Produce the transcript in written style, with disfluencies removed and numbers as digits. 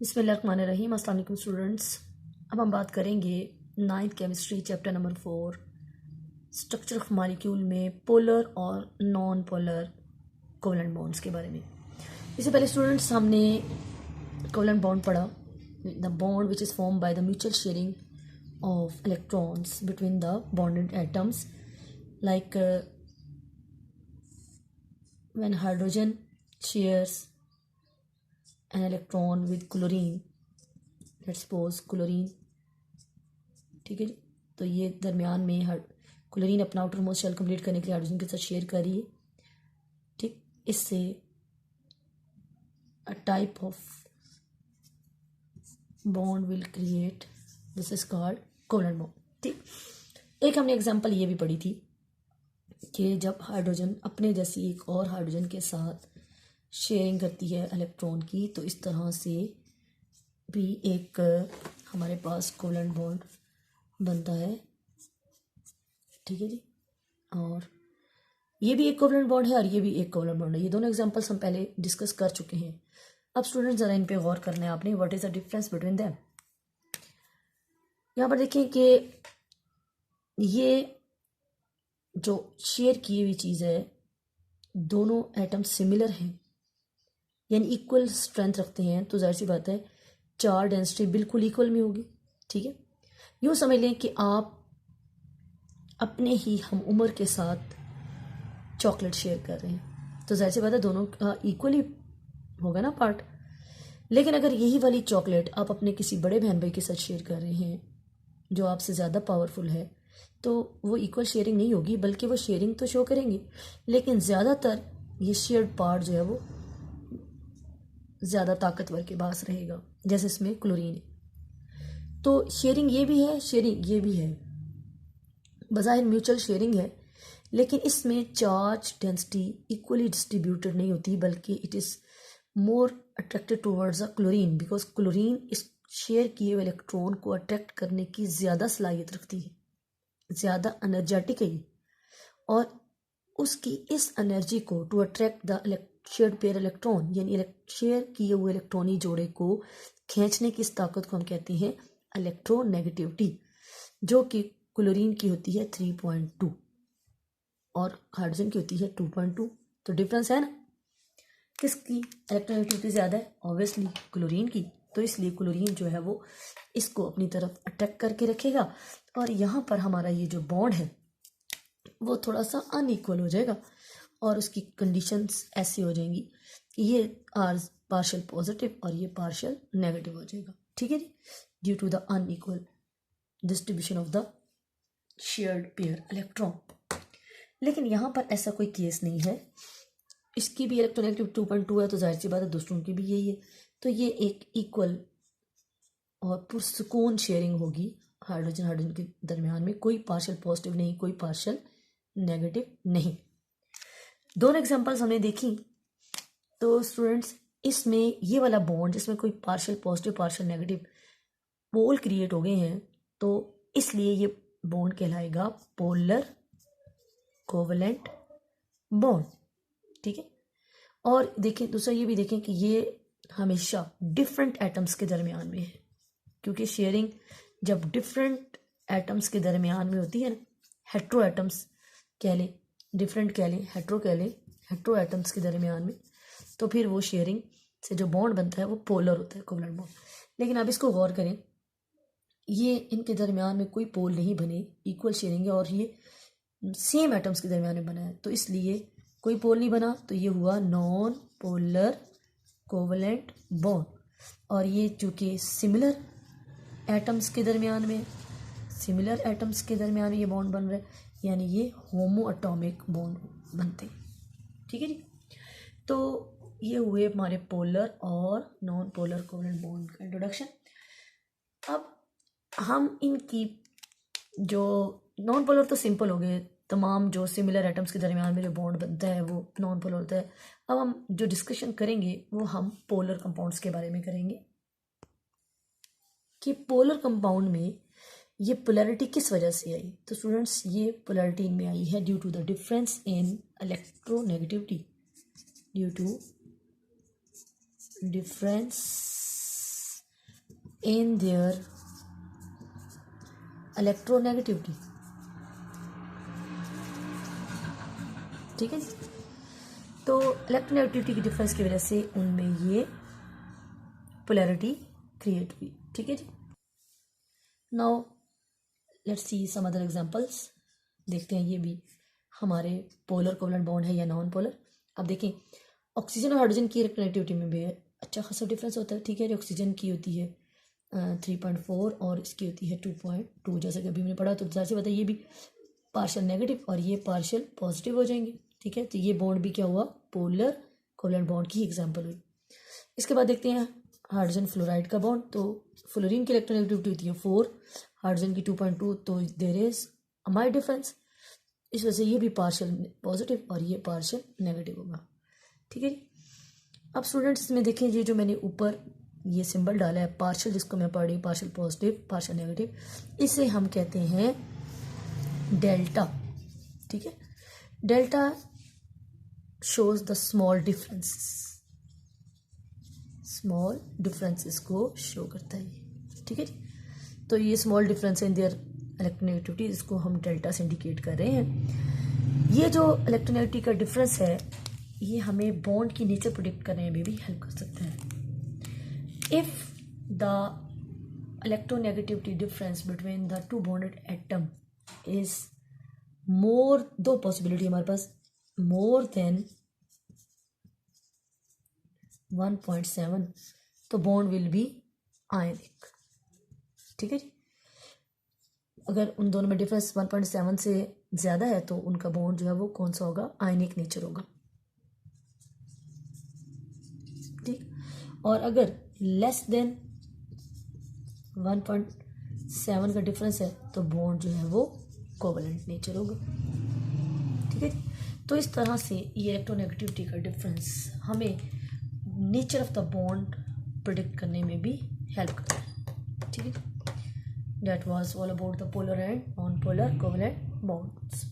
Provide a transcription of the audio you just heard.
बिस्मिल्लाहिर्रहमानिर्रहीम। अस्सलाम वालेकुम स्टूडेंट्स। अब हम बात करेंगे 9th chemistry chapter number 4 structure of molecule में पोलर और नॉन पोलर कोवलेंट बॉन्ड्स के बारे में। इससे पहले स्टूडेंट्स हमने कोवलेंट बॉन्ड पढ़ा, the bond which is form by the mutual sharing of electrons between the bonded atoms like when hydrogen shares an electron with chlorine, let's suppose chlorine, ठीक है जी। तो ये दरमियान में क्लोरीन अपना आउटर मोस्ट शेल कंप्लीट करने के लिए हाइड्रोजन के साथ शेयर कर रही है, ठीक। इससे a type of bond will create, this is called covalent bond, ठीक। एक हमने एग्जांपल ये भी पढ़ी थी कि जब हाइड्रोजन अपने जैसी एक और हाइड्रोजन के साथ शेयरिंग करती है इलेक्ट्रॉन की, तो इस तरह से भी एक हमारे पास कोवलेंट बॉन्ड बनता है, ठीक है जी। और ये भी एक कोवलेंट बॉन्ड है और ये भी एक कोवलेंट बॉन्ड है। ये दोनों एग्जांपल्स हम पहले डिस्कस कर चुके हैं। अब स्टूडेंट ज़रा इन पे गौर करना है आपने, what is the difference between them. यहाँ पर देखें कि ये जो शेयर की हुई चीज़ है, दोनों एटम सिमिलर हैं, यानी इक्वल स्ट्रेंथ रखते हैं, तो जाहिर सी बात है चार्ज डेंसिटी बिल्कुल इक्वल में होगी, ठीक है। यूँ समझ लें कि आप अपने ही हम उम्र के साथ चॉकलेट शेयर कर रहे हैं, तो जाहिर सी बात है दोनों का इक्वल ही होगा ना पार्ट। लेकिन अगर यही वाली चॉकलेट आप अपने किसी बड़े बहन भाई के साथ शेयर कर रहे हैं जो आपसे ज़्यादा पावरफुल है, तो वो इक्वल शेयरिंग नहीं होगी, बल्कि वो शेयरिंग तो शो करेंगे, लेकिन ज़्यादातर ये शेयर्ड पार्ट जो है वो ज़्यादा ताकतवर के पास रहेगा, जैसे इसमें क्लोरीन है। तो शेयरिंग ये भी है, शेयरिंग ये भी है, बज़ाहिर म्यूचुअल शेयरिंग है, लेकिन इसमें चार्ज डेंसिटी इक्वली डिस्ट्रीब्यूटेड नहीं होती, बल्कि it is more attracted towards a chlorine, because chlorine इस शेयर किए हुए इलेक्ट्रॉन को अट्रैक्ट करने की ज़्यादा सलाहियत रखती है, ज़्यादा एनर्जेटिक है, और उसकी इस एनर्जी को to attract the shared pair electron, यानी शेयर किए हुए इलेक्ट्रॉनी जोड़े को खींचने की इस ताकत को हम कहते हैं इलेक्ट्रोनेगेटिविटी, जो कि क्लोरीन की होती है 3.2 और हाइड्रोजन की होती है 2.2। तो डिफरेंस है ना, किसकी इलेक्ट्रोनेगेटिविटी ज़्यादा है? ऑब्वियसली क्लोरीन की। तो इसलिए क्लोरीन जो है वो इसको अपनी तरफ अट्रैक्ट करके रखेगा, और यहाँ पर हमारा ये जो बॉन्ड है वो थोड़ा सा अनइक्वल हो जाएगा, और उसकी कंडीशंस ऐसी हो जाएंगी कि ये आर पार्शियल पॉजिटिव और ये पार्शियल नेगेटिव हो जाएगा, ठीक है जी, due to the unequal distribution of the shared pair electron. लेकिन यहाँ पर ऐसा कोई केस नहीं है, इसकी भी इलेक्ट्रोनेगेटिव 2.2 है, तो जाहिर सी बात है दूसरों की भी यही है, तो ये एक इक्वल और पुरसुकून शेयरिंग होगी हाइड्रोजन हाइड्रोजन के दरमियान में, कोई पार्शियल पॉजिटिव नहीं, कोई पार्शियल नेगेटिव नहीं। दोनों एग्जांपल्स हमने देखी। तो स्टूडेंट्स इसमें ये वाला बॉन्ड जिसमें कोई partial positive partial negative pole create हो गए हैं, तो इसलिए ये बॉन्ड कहलाएगा पोलर कोवलेंट बॉन्ड, ठीक है। और देखें दूसरा ये भी देखें कि ये हमेशा डिफरेंट एटम्स के दरमियान में है, क्योंकि शेयरिंग जब डिफरेंट एटम्स के दरमियान में होती है ना, हेट्रो एटम्स कह लें, डिफरेंट कह लें, हेट्रो कह लें, हेट्रो एटम्स के दरमियान में, तो फिर वो शेयरिंग से जो बॉन्ड बनता है वो पोलर होता है, कोवलेंट बॉन्ड। लेकिन आप इसको गौर करें, ये इनके दरमियान में कोई पोल नहीं बने, इक्वल शेयरिंग है, और ये सेम एटम्स के दरमियान में बना है, तो इसलिए कोई पोल नहीं बना, तो ये हुआ नॉन पोलर कोवलेंट बॉन्ड। और ये चूँकि सिमिलर एटम्स के दरमियान में, सिमिलर एटम्स के दरमियान में ये बॉन्ड बन रहा है, यानी ये होमो एटॉमिक बॉन्ड बनते हैं, ठीक है जी। तो ये हुए हमारे पोलर और नॉन पोलर कोवलेंट बॉन्ड का इंट्रोडक्शन। अब हम इनकी जो नॉन पोलर तो सिंपल हो गए, तमाम जो सिमिलर एटम्स के दरमियान में जो बॉन्ड बनता है वो नॉन पोलर होता है। अब हम जो डिस्कशन करेंगे वो हम पोलर कंपाउंड्स के बारे में करेंगे कि पोलर कंपाउंड में ये पोलैरिटी किस वजह से आई। तो स्टूडेंट्स ये पोलैरिटी इनमें आई है due to the difference in electronegativity, due to difference in their electronegativity। ठीक है जी। तो इलेक्ट्रोनेगेटिविटी की डिफरेंस की वजह से उनमें ये पोलैरिटी क्रिएट हुई। ठीक है जी। Now let's see some other examples. देखते हैं ये भी हमारे पोलर कोवलेंट बॉन्ड है या नॉन पोलर। अब देखें ऑक्सीजन और हाइड्रोजन की इलेक्ट्रोनेगेटिविटी में भी अच्छा खासा डिफरेंस होता है। ठीक है, जो ऑक्सीजन की होती है 3.4 और इसकी होती है 2.2, जैसे कि अभी मैंने पढ़ा। तो ज़ाहिर सी बात है ये भी पार्शियल नेगेटिव और ये पार्शियल पॉजिटिव हो जाएंगे। ठीक है, तो ये बॉन्ड भी क्या हुआ, पोलर कोवलेंट बॉन्ड की एग्जाम्पल हुई। इसके बाद देखते हैं हाइड्रोजन फ्लोराइड का बॉन्ड। तो फ्लोरीन की इलेक्ट्रोनेगेटिविटी होती है 4, हाइड्रोजन की 2.2, तो देयर इज अमाइड डिफरेंस। इस वजह से ये भी पार्शियल पॉजिटिव और ये पार्शियल नेगेटिव होगा। ठीक है जी। अब स्टूडेंट्स इसमें देखें, ये जो मैंने ऊपर ये सिंबल डाला है पार्शियल, जिसको मैं पढ़ रही पार्शियल पॉजिटिव पार्शियल नेगेटिव, इसे हम कहते हैं डेल्टा। ठीक है, delta shows the small differences को शो करता है। ठीक है जी। तो ये small difference in their electronegativity, इसको हम डेल्टा से इंडिकेट कर रहे हैं। ये जो इलेक्ट्रोनेगेटिविटी का डिफरेंस है ये हमें बॉन्ड की नेचर प्रेडिक्ट करने में भी हेल्प कर सकता है। If the electronegativity difference between the two bonded atom is more, दो पॉसिबिलिटी हमारे पास, मोर देन 1.7, तो बॉन्ड विल बी आयनिक। ठीक है जी। अगर उन दोनों में डिफरेंस 1.7 से ज़्यादा है तो उनका बॉन्ड जो है वो कौन सा होगा, आयनिक नेचर होगा। ठीक, और अगर लेस देन 1.7 का डिफरेंस है तो बॉन्ड जो है वो कोवलेंट नेचर होगा। ठीक है, तो इस तरह से ये इलेक्ट्रोनेगेटिविटी का डिफरेंस हमें nature of the bond predict करने में भी हेल्प करता है। ठीक है, that was all about the polar and non-polar covalent bonds.